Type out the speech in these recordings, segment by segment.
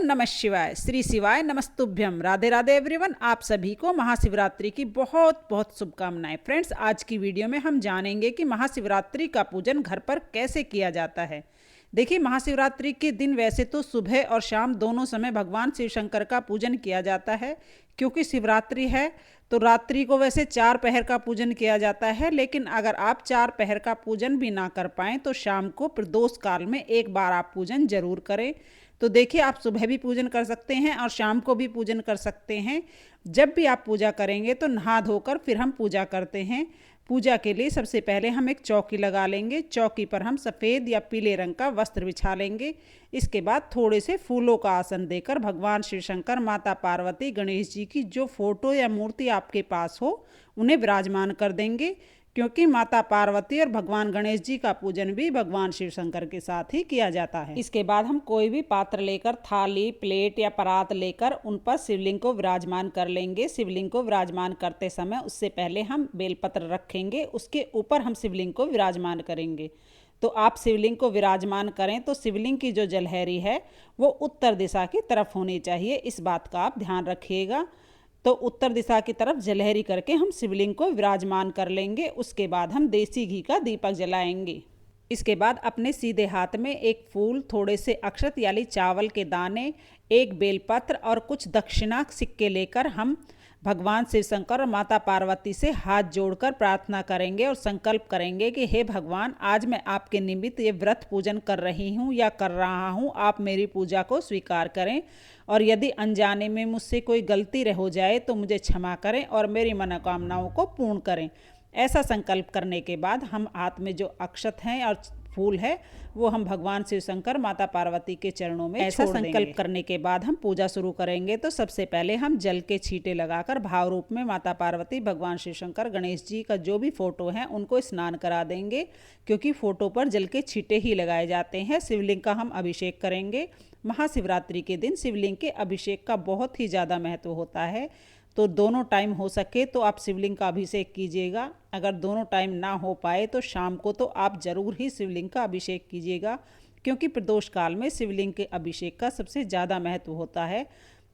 नमः शिवाय। श्री शिवाय नमस्तुभ्यम। राधे राधे एवरीवन। आप सभी को महाशिवरात्रि की बहुत बहुत शुभकामनाएं। फ्रेंड्स, आज की वीडियो में हम जानेंगे कि महाशिवरात्रि का पूजन घर पर कैसे किया जाता है। देखिए, महाशिवरात्रि के दिन वैसे तो सुबह और शाम दोनों समय भगवान शिव शंकर का पूजन किया जाता है, क्योंकि शिवरात्रि है तो रात्रि को वैसे 4 पहर का पूजन किया जाता है। लेकिन अगर आप 4 पहर का पूजन भी ना कर पाएँ तो शाम को प्रदोष काल में एक बार आप पूजन जरूर करें। तो देखिए, आप सुबह भी पूजन कर सकते हैं और शाम को भी पूजन कर सकते हैं। जब भी आप पूजा करेंगे तो नहा धोकर फिर हम पूजा करते हैं। पूजा के लिए सबसे पहले हम एक चौकी लगा लेंगे। चौकी पर हम सफ़ेद या पीले रंग का वस्त्र बिछा लेंगे। इसके बाद थोड़े से फूलों का आसन देकर भगवान शिव शंकर, माता पार्वती, गणेश जी की जो फोटो या मूर्ति आपके पास हो उन्हें विराजमान कर देंगे, क्योंकि माता पार्वती और भगवान गणेश जी का पूजन भी भगवान शिव शंकर के साथ ही किया जाता है। इसके बाद हम कोई भी पात्र लेकर, थाली, प्लेट या परात लेकर उन पर शिवलिंग को विराजमान कर लेंगे। शिवलिंग को विराजमान करते समय उससे पहले हम बेलपत्र रखेंगे, उसके ऊपर हम शिवलिंग को विराजमान करेंगे। तो आप शिवलिंग को विराजमान करें तो शिवलिंग की जो जलहरी है वो उत्तर दिशा की तरफ होनी चाहिए। इस बात का आप ध्यान रखिएगा। तो उत्तर दिशा की तरफ जलहरी करके हम शिवलिंग को विराजमान कर लेंगे। उसके बाद हम देसी घी का दीपक जलाएंगे। इसके बाद अपने सीधे हाथ में एक फूल, थोड़े से अक्षत यानी चावल के दाने, एक बेलपत्र और कुछ दक्षिणा सिक्के लेकर हम भगवान शिव शंकर और माता पार्वती से हाथ जोड़कर प्रार्थना करेंगे और संकल्प करेंगे कि हे भगवान, आज मैं आपके निमित्त ये व्रत पूजन कर रही हूँ या कर रहा हूँ, आप मेरी पूजा को स्वीकार करें और यदि अनजाने में मुझसे कोई गलती रह हो जाए तो मुझे क्षमा करें और मेरी मनोकामनाओं को पूर्ण करें। ऐसा संकल्प करने के बाद हम हाथ में जो अक्षत हैं और फूल है वो हम भगवान शिव शंकर, माता पार्वती के चरणों में ऐसा संकल्प करने के बाद हम पूजा शुरू करेंगे। तो सबसे पहले हम जल के छींटे लगाकर भाव रूप में माता पार्वती, भगवान शिव शंकर, गणेश जी का जो भी फोटो है उनको स्नान करा देंगे, क्योंकि फोटो पर जल के छींटे ही लगाए जाते हैं। शिवलिंग का हम अभिषेक करेंगे। महाशिवरात्रि के दिन शिवलिंग के अभिषेक का बहुत ही ज़्यादा महत्व होता है। तो दोनों टाइम हो सके तो आप शिवलिंग का अभिषेक कीजिएगा। अगर दोनों टाइम ना हो पाए तो शाम को तो आप ज़रूर ही शिवलिंग का अभिषेक कीजिएगा, क्योंकि प्रदोष काल में शिवलिंग के अभिषेक का सबसे ज़्यादा महत्व होता है।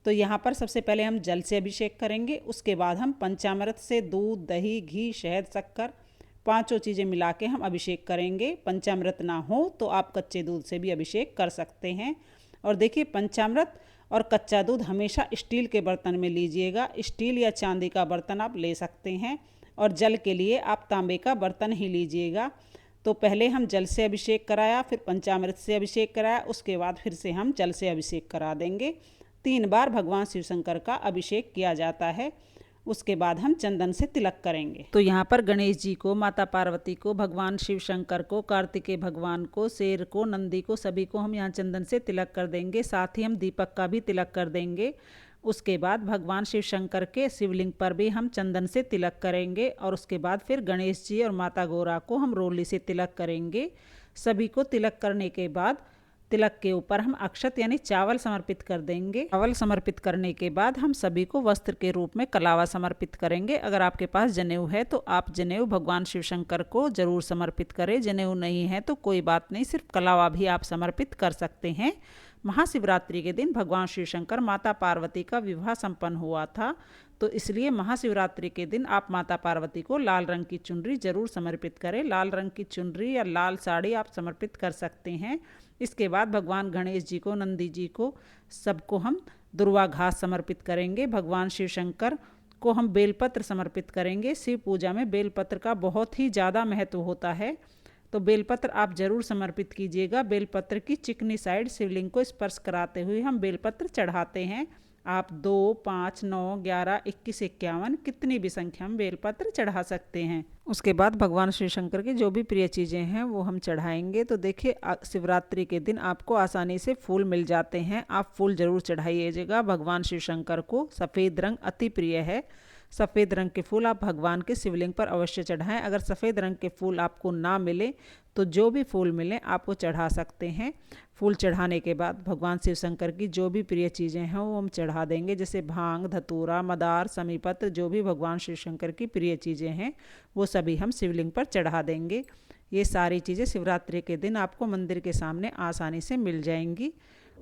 तो यहाँ पर सबसे पहले हम जल से अभिषेक करेंगे। उसके बाद हम पंचामृत से दूध, दही, घी, शहद, शक्कर, पांचों चीज़ें मिला के हम अभिषेक करेंगे। पंचामृत ना हो तो आप कच्चे दूध से भी अभिषेक कर सकते हैं। और देखिए, पंचामृत और कच्चा दूध हमेशा स्टील के बर्तन में लीजिएगा। स्टील या चांदी का बर्तन आप ले सकते हैं और जल के लिए आप तांबे का बर्तन ही लीजिएगा। तो पहले हम जल से अभिषेक कराया, फिर पंचामृत से अभिषेक कराया, उसके बाद फिर से हम जल से अभिषेक करा देंगे। 3 बार भगवान शिव शंकर का अभिषेक किया जाता है। उसके बाद हम चंदन से तिलक करेंगे। तो यहाँ पर गणेश जी को, माता पार्वती को, भगवान शिव शंकर को, कार्तिकेय भगवान को, शेर को, नंदी को, सभी को हम यहाँ चंदन से तिलक कर देंगे। साथ ही हम दीपक का भी तिलक कर देंगे। उसके बाद भगवान शिव शंकर के शिवलिंग पर भी हम चंदन से तिलक करेंगे और उसके बाद फिर गणेश जी और माता गौरा को हम रोली से तिलक करेंगे। सभी को तिलक करने के बाद तिलक के ऊपर हम अक्षत यानी चावल समर्पित कर देंगे। चावल समर्पित करने के बाद हम सभी को वस्त्र के रूप में कलावा समर्पित करेंगे। अगर आपके पास जनेऊ है तो आप जनेऊ भगवान शिव शंकर को जरूर समर्पित करें। जनेऊ नहीं है तो कोई बात नहीं, सिर्फ कलावा भी आप समर्पित कर सकते हैं। महाशिवरात्रि के दिन भगवान शिव शंकर, माता पार्वती का विवाह संपन्न हुआ था, तो इसलिए महाशिवरात्रि के दिन आप माता पार्वती को लाल रंग की चुनरी जरूर समर्पित करें। लाल रंग की चुनरी या लाल साड़ी आप समर्पित कर सकते हैं। इसके बाद भगवान गणेश जी को, नंदी जी को, सबको हम दुर्वा घास समर्पित करेंगे। भगवान शिव शंकर को हम बेलपत्र समर्पित करेंगे। शिव पूजा में बेलपत्र का बहुत ही ज़्यादा महत्व होता है, तो बेलपत्र आप जरूर समर्पित कीजिएगा। बेलपत्र की चिकनी साइड शिवलिंग को स्पर्श कराते हुए हम बेलपत्र चढ़ाते हैं। आप 2, 5, 9, 11, 21, 51 कितनी भी संख्या में बेलपत्र चढ़ा सकते हैं। उसके बाद भगवान शिव शंकर की जो भी प्रिय चीज़ें हैं वो हम चढ़ाएंगे। तो देखिए, शिवरात्रि के दिन आपको आसानी से फूल मिल जाते हैं। आप फूल जरूर चढ़ाइएगा। भगवान शिव शंकर को सफ़ेद रंग अति प्रिय है। सफ़ेद रंग के फूल आप भगवान के शिवलिंग पर अवश्य चढ़ाएं। अगर सफ़ेद रंग के फूल आपको ना मिले तो जो भी फूल मिले आप वो चढ़ा सकते हैं। फूल चढ़ाने के बाद भगवान शिव शंकर की जो भी प्रिय चीज़ें हैं वो हम चढ़ा देंगे, जैसे भांग, धतूरा, मदार, समीपत्र, जो भी भगवान शिव शंकर की प्रिय चीज़ें हैं वो सभी हम शिवलिंग पर चढ़ा देंगे। ये सारी चीज़ें शिवरात्रि के दिन आपको मंदिर के सामने आसानी से मिल जाएंगी।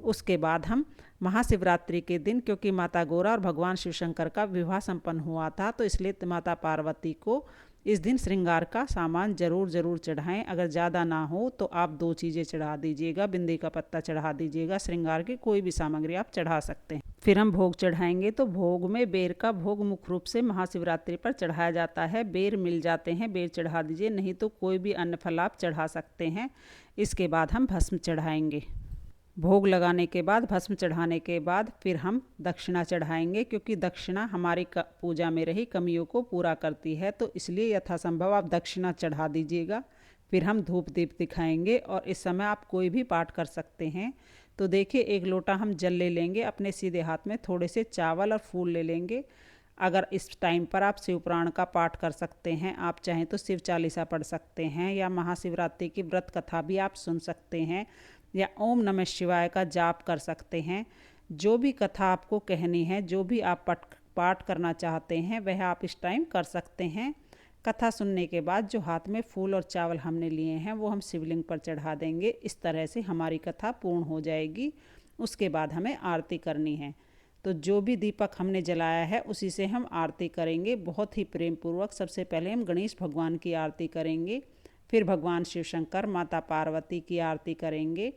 उसके बाद हम महाशिवरात्रि के दिन, क्योंकि माता गौरा और भगवान शिव शंकर का विवाह संपन्न हुआ था, तो इसलिए माता पार्वती को इस दिन श्रृंगार का सामान ज़रूर चढ़ाएं। अगर ज़्यादा ना हो तो आप 2 चीज़ें चढ़ा दीजिएगा, बिंदी का पत्ता चढ़ा दीजिएगा, श्रृंगार की कोई भी सामग्री आप चढ़ा सकते हैं। फिर हम भोग चढ़ाएंगे। तो भोग में बेर का भोग मुख्य रूप से महाशिवरात्रि पर चढ़ाया जाता है। बेर मिल जाते हैं, बेर चढ़ा दीजिए, नहीं तो कोई भी अन्य फल आप चढ़ा सकते हैं। इसके बाद हम भस्म चढ़ाएंगे। भोग लगाने के बाद, भस्म चढ़ाने के बाद फिर हम दक्षिणा चढ़ाएंगे, क्योंकि दक्षिणा हमारी पूजा में रही कमियों को पूरा करती है, तो इसलिए यथासंभव आप दक्षिणा चढ़ा दीजिएगा। फिर हम धूप दीप दिखाएंगे और इस समय आप कोई भी पाठ कर सकते हैं। तो देखिए, 1 लोटा हम जल ले लेंगे, अपने सीधे हाथ में थोड़े से चावल और फूल ले लेंगे। अगर इस टाइम पर आप शिव पुराण का पाठ कर सकते हैं, आप चाहें तो शिव चालीसा पढ़ सकते हैं, या महाशिवरात्रि की व्रत कथा भी आप सुन सकते हैं, या ओम नमः शिवाय का जाप कर सकते हैं। जो भी कथा आपको कहनी है, जो भी आप पाठ करना चाहते हैं, वह आप इस टाइम कर सकते हैं। कथा सुनने के बाद जो हाथ में फूल और चावल हमने लिए हैं वो हम शिवलिंग पर चढ़ा देंगे। इस तरह से हमारी कथा पूर्ण हो जाएगी। उसके बाद हमें आरती करनी है। तो जो भी दीपक हमने जलाया है उसी से हम आरती करेंगे, बहुत ही प्रेम पूर्वक। सबसे पहले हम गणेश भगवान की आरती करेंगे, फिर भगवान शिव शंकर, माता पार्वती की आरती करेंगे।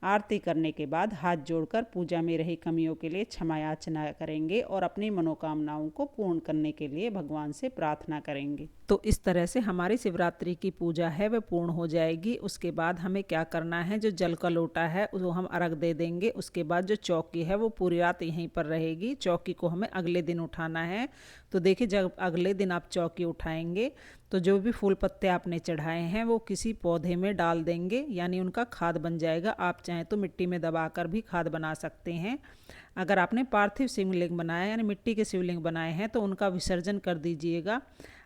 आरती करने के बाद हाथ जोड़कर पूजा में रही कमियों के लिए क्षमा याचना करेंगे और अपनी मनोकामनाओं को पूर्ण करने के लिए भगवान से प्रार्थना करेंगे। तो इस तरह से हमारी शिवरात्रि की पूजा है वह पूर्ण हो जाएगी। उसके बाद हमें क्या करना है, जो जल का लोटा है वो हम अर्घ दे देंगे। उसके बाद जो चौकी है वो पूरी रात यहीं पर रहेगी। चौकी को हमें अगले दिन उठाना है। तो देखिए, जब अगले दिन आप चौकी उठाएंगे तो जो भी फूल पत्ते आपने चढ़ाए हैं वो किसी पौधे में डाल देंगे, यानी उनका खाद बन जाएगा। आप चाहें तो मिट्टी में दबाकर भी खाद बना सकते हैं। अगर आपने पार्थिव शिवलिंग बनाया यानी मिट्टी के शिवलिंग बनाए हैं तो उनका विसर्जन कर दीजिएगा।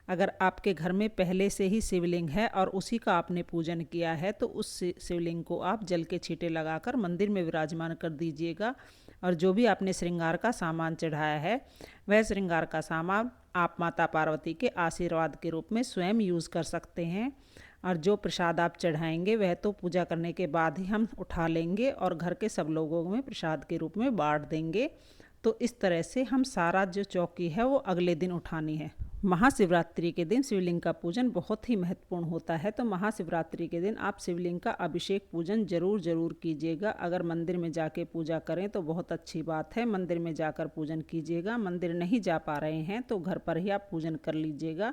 अगर आपके घर में पहले से ही शिवलिंग है और उसी का आपने पूजन किया है तो उस शिवलिंग को आप जल के छींटे लगाकर मंदिर में विराजमान कर दीजिएगा। और जो भी आपने श्रृंगार का सामान चढ़ाया है वह श्रृंगार का सामान आप माता पार्वती के आशीर्वाद के रूप में स्वयं यूज़ कर सकते हैं। और जो प्रसाद आप चढ़ाएंगे वह तो पूजा करने के बाद ही हम उठा लेंगे और घर के सब लोगों में प्रसाद के रूप में बांट देंगे। तो इस तरह से हम सारा जो चौकी है वो अगले दिन उठानी है। महाशिवरात्रि के दिन शिवलिंग का पूजन बहुत ही महत्वपूर्ण होता है। तो महाशिवरात्रि के दिन आप शिवलिंग का अभिषेक पूजन ज़रूर कीजिएगा। अगर मंदिर में जाके पूजा करें तो बहुत अच्छी बात है, मंदिर में जाकर पूजन कीजिएगा। मंदिर नहीं जा पा रहे हैं तो घर पर ही आप पूजन कर लीजिएगा।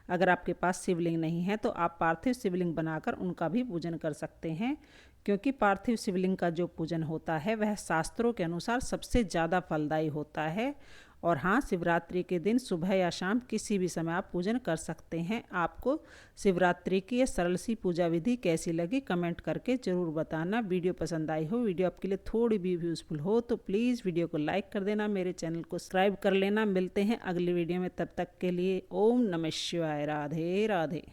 अगर आपके पास शिवलिंग नहीं है तो आप पार्थिव शिवलिंग बनाकर उनका भी पूजन कर सकते हैं, क्योंकि पार्थिव शिवलिंग का जो पूजन होता है वह शास्त्रों के अनुसार सबसे ज़्यादा फलदायी होता है। और हाँ, शिवरात्रि के दिन सुबह या शाम किसी भी समय आप पूजन कर सकते हैं। आपको शिवरात्रि की यह सरल सी पूजा विधि कैसी लगी कमेंट करके ज़रूर बताना। वीडियो पसंद आई हो, वीडियो आपके लिए थोड़ी भी यूज़फुल हो तो प्लीज़ वीडियो को लाइक कर देना, मेरे चैनल को सब्सक्राइब कर लेना। मिलते हैं अगली वीडियो में, तब तक के लिए ओम नमः शिवाय। राधे राधे।